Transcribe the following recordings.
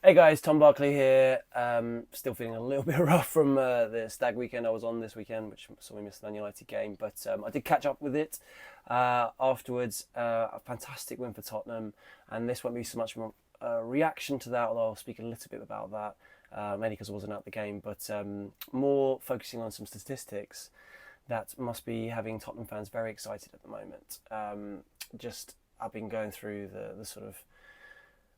Hey guys, Tom Barclay here. Still feeling a little bit rough from the stag weekend I was on this weekend, which saw me miss the Man United game, but I did catch up with it afterwards. A fantastic win for Tottenham, and this won't be so much of a reaction to that, although I'll speak a little bit about that, mainly because I wasn't at the game, but more focusing on some statistics that must be having Tottenham fans very excited at the moment. I've been going through the sort of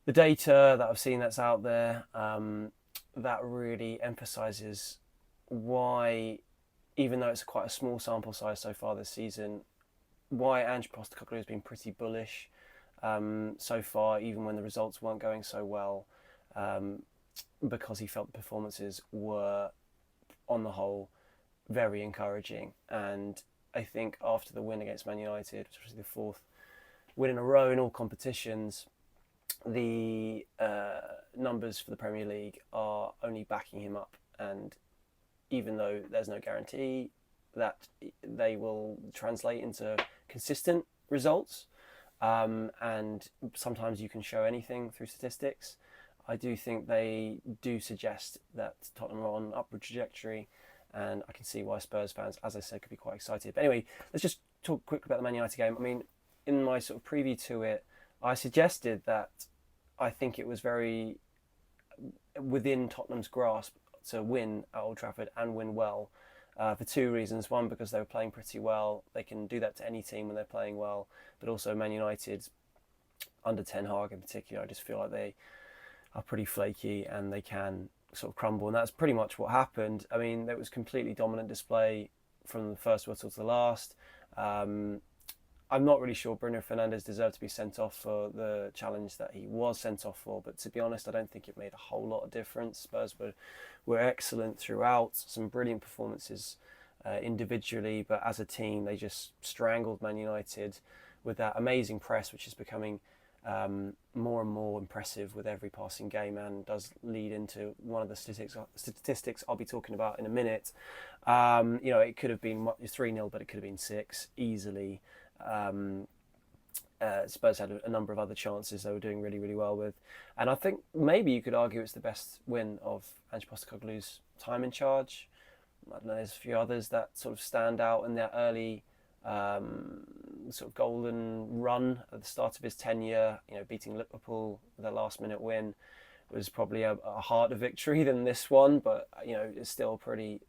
the data that I've seen that's out there, that really emphasises why, even though it's quite a small sample size so far this season, why Ange Postecoglou has been pretty bullish so far, even when the results weren't going so well, because he felt the performances were, on the whole, very encouraging. And I think after the win against Man United, which was the fourth win in a row in all competitions, the numbers for the Premier League are only backing him up, and even though there's no guarantee that they will translate into consistent results, and sometimes you can show anything through statistics, I do think they do suggest that Tottenham are on an upward trajectory, and I can see why Spurs fans, as I said, could be quite excited. But anyway, let's just talk quickly about the Man United game. I mean, in my sort of preview to it, I suggested that I think it was very within Tottenham's grasp to win at Old Trafford and win well, for two reasons. One, because they were playing pretty well. They can do that to any team when they're playing well. But also Man United, under Ten Hag in particular, I just feel like they are pretty flaky and they can sort of crumble. And that's pretty much what happened. I mean, it was completely dominant display from the first whistle to the last. I'm not really sure Bruno Fernandes deserved to be sent off for the challenge that he was sent off for, but to be honest, I don't think it made a whole lot of difference. Spurs were excellent throughout, some brilliant performances individually, but as a team, they just strangled Man United with that amazing press, which is becoming more and more impressive with every passing game, and does lead into one of the statistics I'll be talking about in a minute. It could have been 3-0, but it could have been 6 easily. Spurs had a number of other chances they were doing really, really well with, and I think maybe you could argue it's the best win of Ange Postecoglou's time in charge. I don't know, there's a few others that sort of stand out in their early sort of golden run at the start of his tenure. Beating Liverpool with a last-minute win was probably a harder victory than this one, but it's still a pretty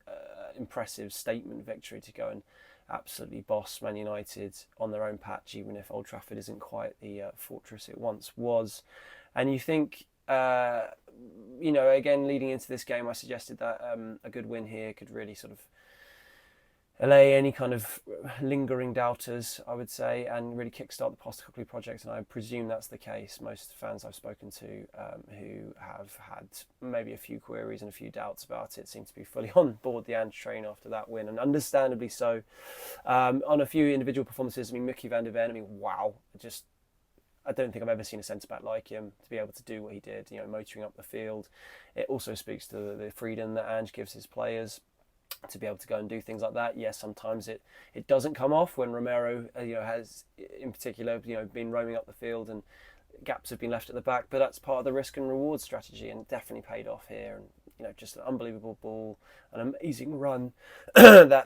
impressive statement victory to go and absolutely boss Man United on their own patch, even if Old Trafford isn't quite the fortress it once was. And you think, again, leading into this game, I suggested that a good win here could really sort of allay any kind of lingering doubters, I would say, and really kickstart the Postecoglou project. And I presume that's the case. Most fans I've spoken to who have had maybe a few queries and a few doubts about it seem to be fully on board the Ange train after that win, and understandably so. On a few individual performances, I mean, Mickey van der Ven, wow, I don't think I've ever seen a centre-back like him to be able to do what he did, motoring up the field. It also speaks to the freedom that Ange gives his players to be able to go and do things like that. Yes, sometimes it doesn't come off when Romero has in particular been roaming up the field and gaps have been left at the back, but that's part of the risk and reward strategy, and it definitely paid off here. And just an unbelievable ball, an amazing run that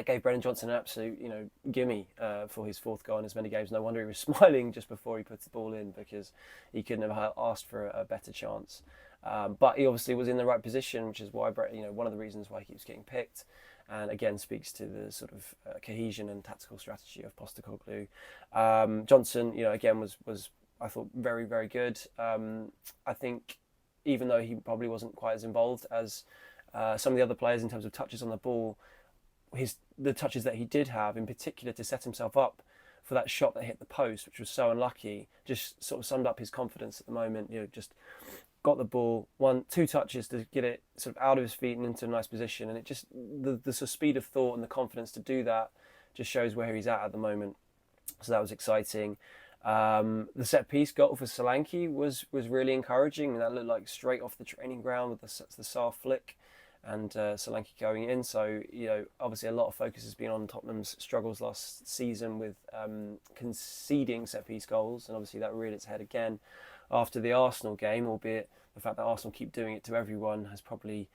gave Brennan Johnson an absolute gimme for his fourth goal in as many games. No wonder he was smiling just before he put the ball in, because he couldn't have asked for a better chance. But he obviously was in the right position, which is why one of the reasons why he keeps getting picked, and again speaks to the sort of cohesion and tactical strategy of Postecoglou. Johnson, again was I thought very, very good. I think even though he probably wasn't quite as involved as some of the other players in terms of touches on the ball, the touches that he did have, in particular to set himself up for that shot that hit the post, which was so unlucky, just sort of summed up his confidence at the moment. Just got the ball, 2 touches to get it sort of out of his feet and into a nice position, and it just the sort of speed of thought and the confidence to do that just shows where he's at the moment. So that was exciting. The set piece goal for Solanke was really encouraging, and that looked like straight off the training ground with the Sarr flick and Solanke going in. So obviously a lot of focus has been on Tottenham's struggles last season with conceding set piece goals, and obviously that reared its head again after the Arsenal game, albeit the fact that Arsenal keep doing it to everyone has probably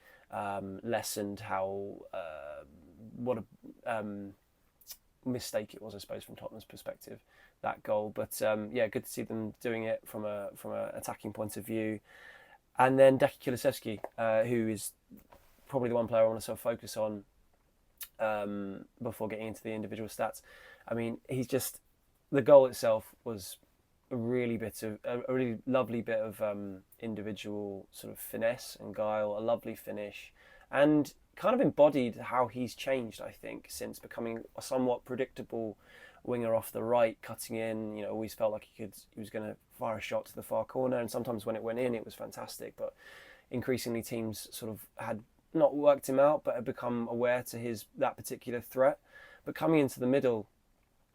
lessened how what a mistake it was, I suppose, from Tottenham's perspective, that goal. But yeah, good to see them doing it from an attacking point of view. And then Deki Kulusevski, who is probably the one player I want to sort of focus on before getting into the individual stats. I mean, he's just, the goal itself was a really lovely bit of individual sort of finesse and guile, a lovely finish, and kind of embodied how he's changed, I think, since becoming a somewhat predictable winger off the right, cutting in. You know, always felt like he was going to fire a shot to the far corner, and sometimes when it went in, it was fantastic. But increasingly, teams sort of had not worked him out, but had become aware to that particular threat. But coming into the middle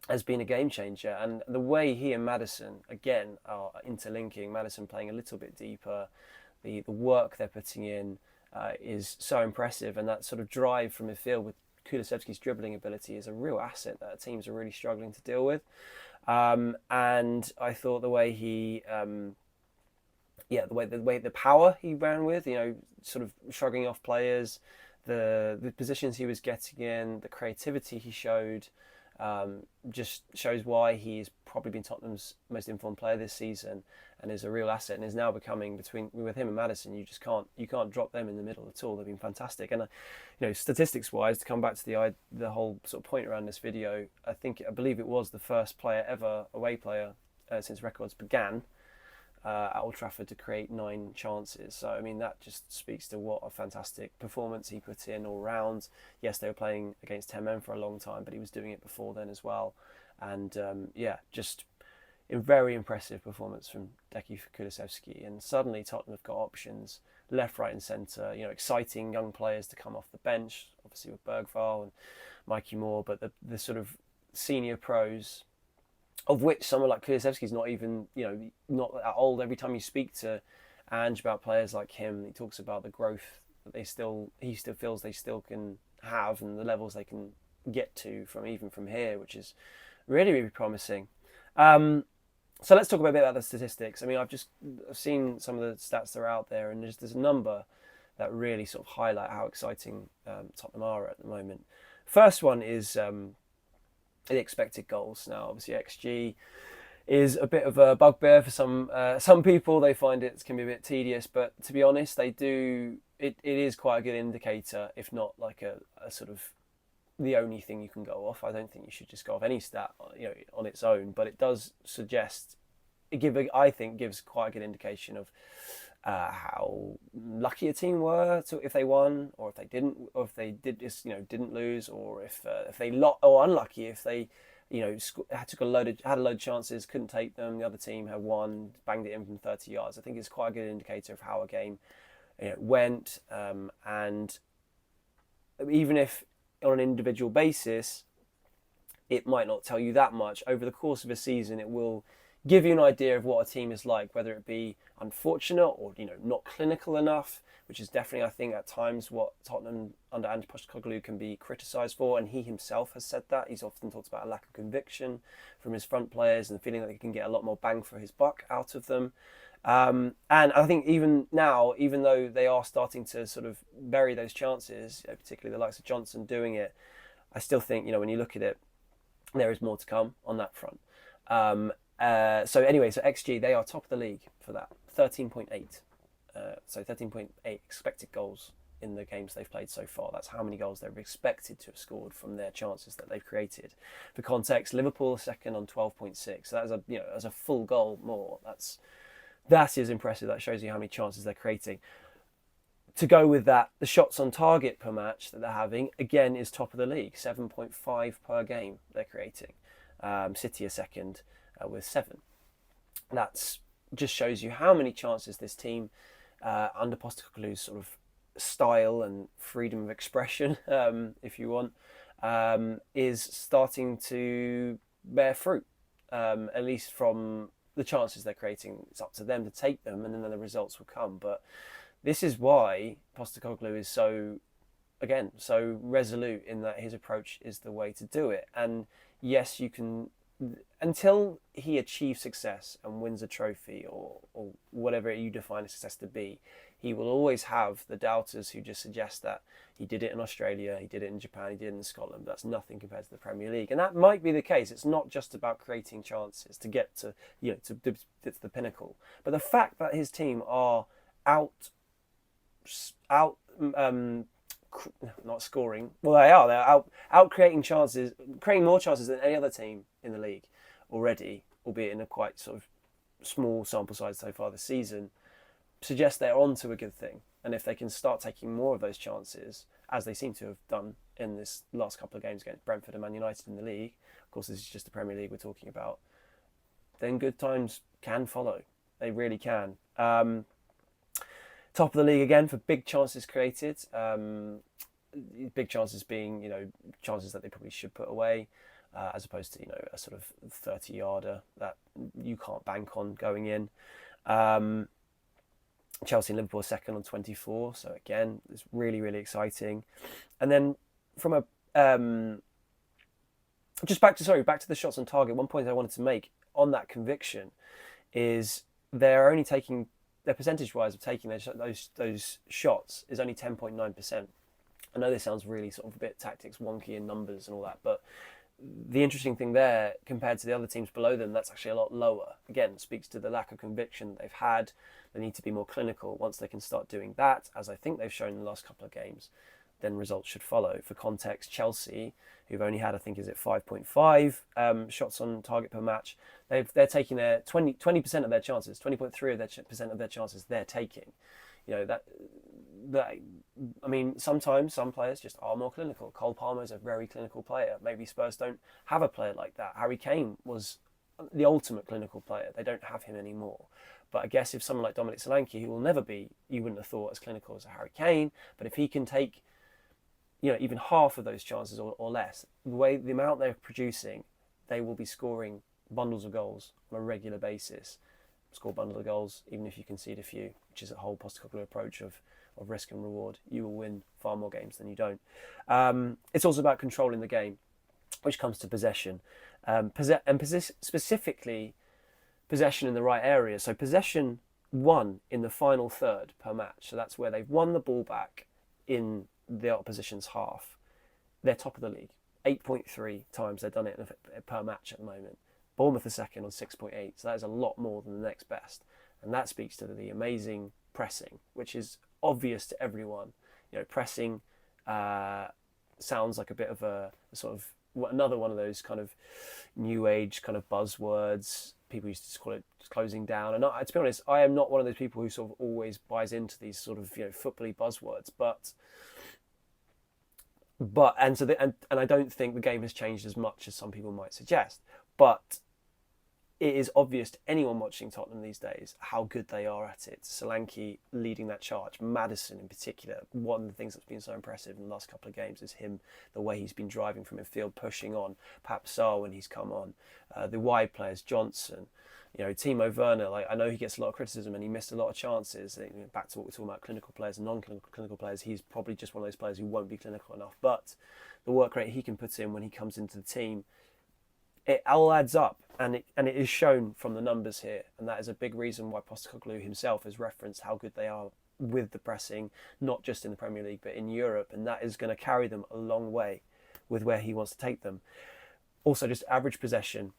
has been a game changer, and the way he and Maddison again are interlinking, Maddison playing a little bit deeper, the work they're putting in is so impressive, and that sort of drive from midfield with Kulusevski's dribbling ability is a real asset that teams are really struggling to deal with. And I thought the way he, the power he ran with, you know, sort of shrugging off players, the positions he was getting in, the creativity he showed, just shows why he's probably been Tottenham's most informed player this season, and is a real asset, and is now becoming, with him and Maddison, you can't drop them in the middle at all. They've been fantastic, and you know, statistics wise, to come back to the whole sort of point around this video, I believe it was the first away player since records began at Old Trafford to create 9 chances. So I mean, that just speaks to what a fantastic performance he put in all round. Yes, they were playing against 10 men for a long time, but he was doing it before then as well. And just a very impressive performance from Deki Kulusevski. And suddenly Tottenham have got options left, right and centre. You know, exciting young players to come off the bench, obviously with Bergvall and Mikey Moore, but the sort of senior pros, of which someone like Kulusevski's not even, you know, not that old. Every time you speak to Ange about players like him, he talks about the growth that he still feels they still can have, and the levels they can get to from here, which is really, really promising. So let's talk a bit about the statistics. I mean, I've seen some of the stats that are out there, and there's a number that really sort of highlight how exciting Tottenham are at the moment. First one is the expected goals. Now, obviously, XG is a bit of a bugbear for some people. They find it can be a bit tedious, but to be honest, it is quite a good indicator, if not like a sort of the only thing you can go off. I don't think you should just go off any stat, you know, on its own, but it does suggest, I think gives quite a good indication of how lucky a team were if they won, or if they didn't, or if they didn't lose, or if they or unlucky if they, you know, had a load of chances, couldn't take them. The other team had won, banged it in from 30 yards. I think it's quite a good indicator of how a game, you know, went, and even if on an individual basis it might not tell you that much, over the course of a season it will give you an idea of what a team is like, whether it be unfortunate or, you know, not clinical enough, which is definitely, I think, at times what Tottenham under Ange Postecoglou can be criticised for, and he himself has said that. He's often talked about a lack of conviction from his front players and feeling that he can get a lot more bang for his buck out of them. And I think even now, even though they are starting to sort of bury those chances, you know, particularly the likes of Johnson doing it, I still think, you know, when you look at it, there is more to come on that front. So XG, they are top of the league for that, 13.8. So 13.8 expected goals in the games they've played so far. That's how many goals they're expected to have scored from their chances that they've created. For context, Liverpool second on 12.6. So that is as a full goal more. That is impressive. That shows you how many chances they're creating. To go with that, the shots on target per match that they're having, again, is top of the league, 7.5 per game they're creating. City are second with 7. That just shows you how many chances this team, under Postecoglou's sort of style and freedom of expression, if you want, is starting to bear fruit, at least from the chances they're creating. It's up to them to take them, and then the results will come. But this is why Postecoglou is so resolute in that his approach is the way to do it. And yes, you can until he achieves success and wins a trophy or whatever you define success to be, he will always have the doubters who just suggest that he did it in Australia, he did it in Japan, he did it in Scotland. But that's nothing compared to the Premier League, and that might be the case. It's not just about creating chances to get to to the pinnacle, but the fact that his team are out not scoring. Well, they are. They're out creating chances, creating more chances than any other team in the league already, albeit in a quite sort of small sample size so far this season. Suggests they're on to a good thing, and if they can start taking more of those chances, as they seem to have done in this last couple of games against Brentford and Man United in the league, of course this is just the Premier League we're talking about, then good times can follow. They really can. Top of the league again for big chances created. Big chances being, chances that they probably should put away, as opposed to, a sort of 30-yarder that you can't bank on going in. Chelsea and Liverpool are second on 24, so again, it's really, really exciting. And then from a back to the shots on target. One point I wanted to make on that conviction is they're only taking, their percentage-wise of taking those shots is only 10.9%. I know this sounds really sort of a bit tactics wonky in numbers and all that, but the interesting thing there, compared to the other teams below them, that's actually a lot lower. Again, it speaks to the lack of conviction that they've had. They need to be more clinical. Once they can start doing that, as I think they've shown in the last couple of games, then results should follow. For context, Chelsea, who've only had, I think, 5.5 shots on target per match, they're taking their 20% of their chances, 20.3% of their chances they're taking. I mean, sometimes some players just are more clinical. Cole Palmer's a very clinical player. Maybe Spurs don't have a player like that. Harry Kane was the ultimate clinical player. They don't have him anymore. But I guess if someone like Dominic Solanke, who will never be, you wouldn't have thought, as clinical as a Harry Kane, but if he can take, even half of those chances or less, the amount they're producing, they will be scoring bundles of goals on a regular basis. Score bundle of goals, even if you concede a few, which is a whole Postecoglou approach of risk and reward. You will win far more games than you don't. It's also about controlling the game, which comes to possession, specifically possession in the right area. So possession won in the final third per match. So that's where they've won the ball back in the opposition's half. They're top of the league. 8.3 times they've done it per match at the moment. Bournemouth are second on 6.8. So that is a lot more than the next best. And that speaks to the amazing pressing, which is obvious to everyone. Pressing sounds like a bit of a sort of another one of those kind of new age kind of buzzwords. People used to call it closing down. And to be honest, I am not one of those people who sort of always buys into these sort of football-y buzzwords. But I don't think the game has changed as much as some people might suggest. But it is obvious to anyone watching Tottenham these days how good they are at it. Solanke leading that charge, Maddison in particular. One of the things that's been so impressive in the last couple of games is him, the way he's been driving from midfield, pushing on. Perhaps Sarr when he's come on. The wide players, Johnson, Timo Werner. I know he gets a lot of criticism and he missed a lot of chances. Back to what we're talking about, clinical players and non-clinical players. He's probably just one of those players who won't be clinical enough. But the work rate he can put in when he comes into the team, it all adds up, and it is shown from the numbers here, and that is a big reason why Postecoglou himself has referenced how good they are with the pressing, not just in the Premier League but in Europe, and that is going to carry them a long way with where he wants to take them. Also, just average possession.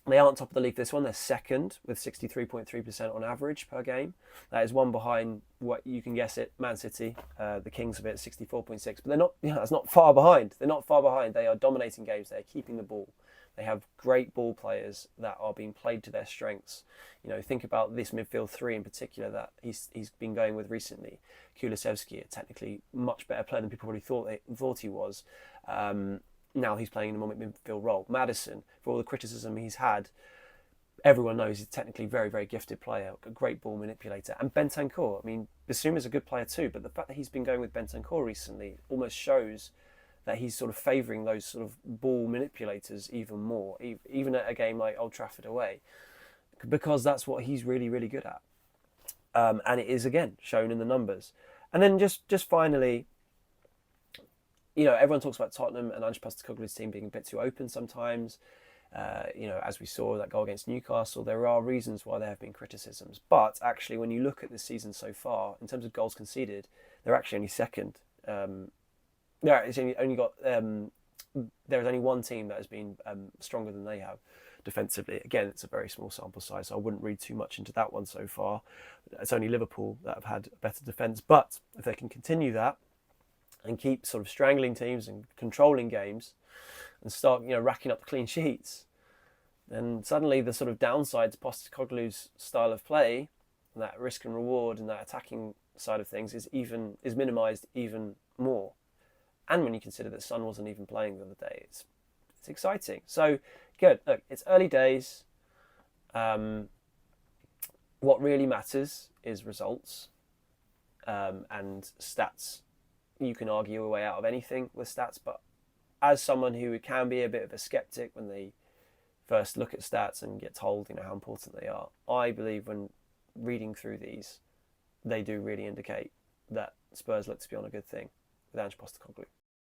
They aren't top of the league for this one. They're second with 63.3% on average per game. That is one behind what you can guess it, Man City. The Kings have it at 64.6, but they're not. That's not far behind. They're not far behind. They are dominating games. They're keeping the ball. They have great ball players that are being played to their strengths. Think about this midfield three in particular that he's been going with recently. Kulusevski, a technically much better player than people probably thought he was. Now he's playing in a more midfield role. Maddison, for all the criticism he's had, everyone knows he's a technically very, very gifted player, a great ball manipulator. And Bentancur, Bissouma's a good player too, but the fact that he's been going with Bentancur recently almost shows that he's sort of favouring those sort of ball manipulators even more, even at a game like Old Trafford away, because that's what he's really, really good at. And it is, again, shown in the numbers. And then just finally, everyone talks about Tottenham and Ange Postecoglou's team being a bit too open sometimes. As we saw that goal against Newcastle, there are reasons why there have been criticisms. But actually, when you look at this season so far, in terms of goals conceded, they're actually only second. It's only got. There is only one team that has been stronger than they have defensively. Again, it's a very small sample size, so I wouldn't read too much into that one so far. It's only Liverpool that have had better defence. But if they can continue that and keep sort of strangling teams and controlling games and start, racking up the clean sheets, then suddenly the sort of downside to Postecoglou's style of play, and that risk and reward and that attacking side of things is minimised even more. And when you consider that Son wasn't even playing the other day, it's exciting. So good. Look, it's early days. What really matters is results and stats. You can argue your way out of anything with stats, but as someone who can be a bit of a skeptic when they first look at stats and get told, how important they are, I believe when reading through these, they do really indicate that Spurs look to be on a good thing with Ange Postecoglou.